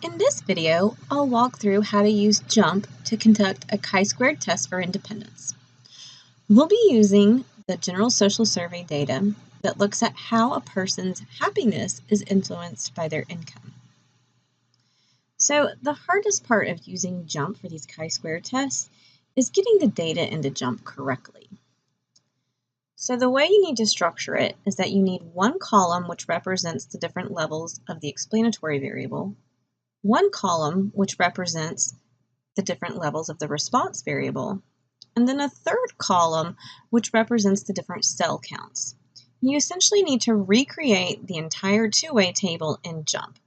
In this video, I'll walk through how to use JUMP to conduct a chi-squared test for independence. We'll be using the General Social Survey data that looks at how a person's happiness is influenced by their income. So the hardest part of using JUMP for these chi-squared tests is getting the data into JUMP correctly. So the way you need to structure it is that you need one column which represents the different levels of the explanatory variable, one column which represents the different levels of the response variable, and then a third column which represents the different cell counts. You essentially need to recreate the entire two-way table in JUMP.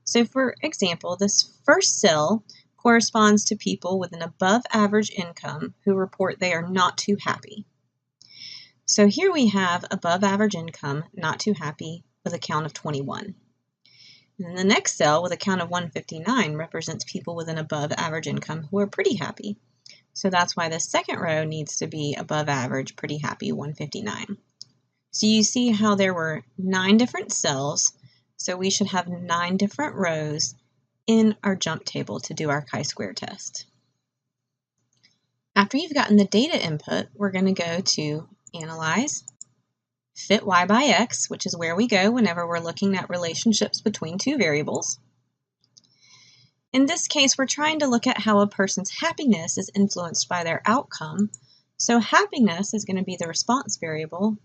So for example, this first cell corresponds to people with an above average income who report they are not too happy. So here we have above average income, not too happy, with a count of 21. And the next cell with a count of 159 represents people with an above average income who are pretty happy. So that's why the second row needs to be above average, pretty happy, 159. So you see how there were 9 different cells, so we should have 9 different rows in our JUMP table to do our chi-square test. After you've gotten the data input, we're going to go to Analyze, Fit Y by X, which is where we go whenever we're looking at relationships between two variables. In this case, we're trying to look at how a person's happiness is influenced by their outcome. So happiness is going to be the response variable,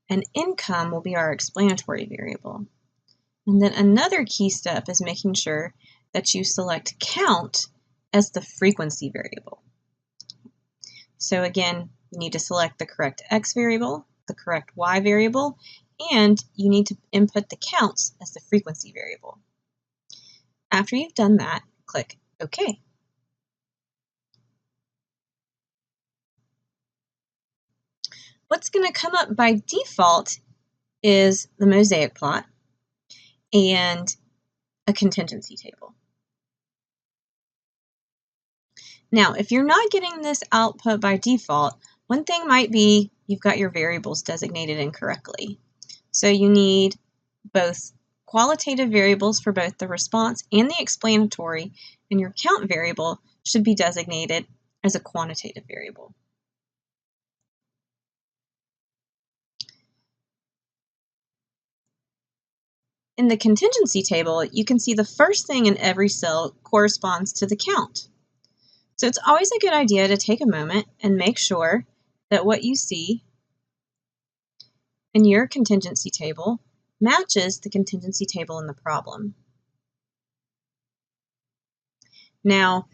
and income will be our explanatory variable. And then another key step is making sure that you select count as the frequency variable. So again, you need to select the correct X variable, the correct Y variable, and you need to input the counts as the frequency variable. After you've done that, click OK. What's going to come up by default is the mosaic plot and a contingency table. Now, if you're not getting this output by default, one thing might be you've got your variables designated incorrectly. So you need both qualitative variables for both the response and the explanatory, and your count variable should be designated as a quantitative variable. In the contingency table, you can see the first thing in every cell corresponds to the count. So it's always a good idea to take a moment and make sure that what you see in your contingency table matches the contingency table in the problem. Now,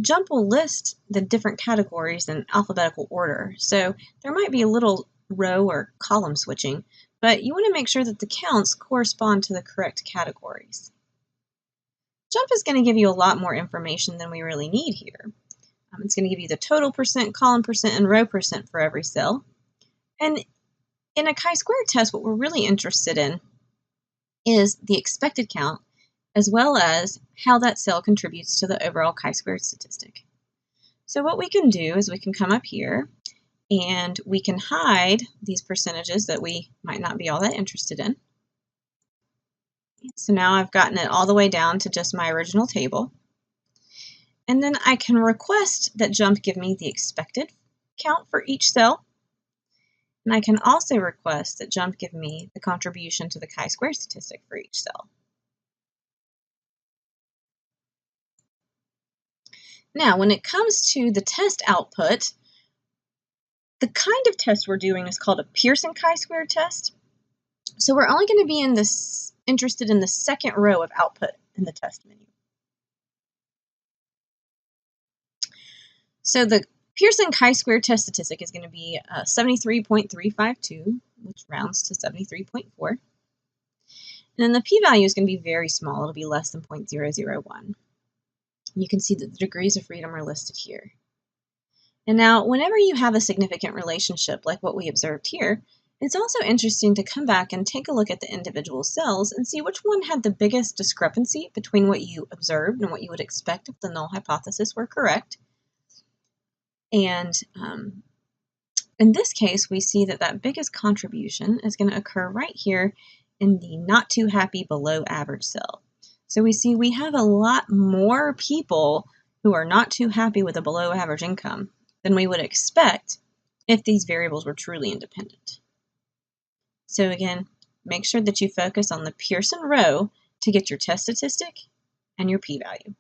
JUMP will list the different categories in alphabetical order, so there might be a little row or column switching, but you want to make sure that the counts correspond to the correct categories. JUMP is going to give you a lot more information than we really need here. It's going to give you the total percent, column percent, and row percent for every cell. And in a chi-square test, what we're really interested in is the expected count, as well as how that cell contributes to the overall chi-square statistic. So what we can do is we can come up here and we can hide these percentages that we might not be all that interested in. So now I've gotten it all the way down to just my original table. And then I can request that JUMP give me the expected count for each cell. And I can also request that JUMP give me the contribution to the chi-square statistic for each cell. Now, when it comes to the test output, the kind of test we're doing is called a Pearson chi-square test. So we're only going to be interested in the second row of output in the test menu. So the Pearson chi-square test statistic is going to be 73.352, which rounds to 73.4. And then the p-value is going to be very small. It'll be less than 0.001. You can see that the degrees of freedom are listed here. And now, whenever you have a significant relationship like what we observed here, it's also interesting to come back and take a look at the individual cells and see which one had the biggest discrepancy between what you observed and what you would expect if the null hypothesis were correct. And in this case, we see that that biggest contribution is going to occur right here in the not too happy below average cell. So we see we have a lot more people who are not too happy with a below average income than we would expect if these variables were truly independent. So again, make sure that you focus on the Pearson row to get your test statistic and your p-value.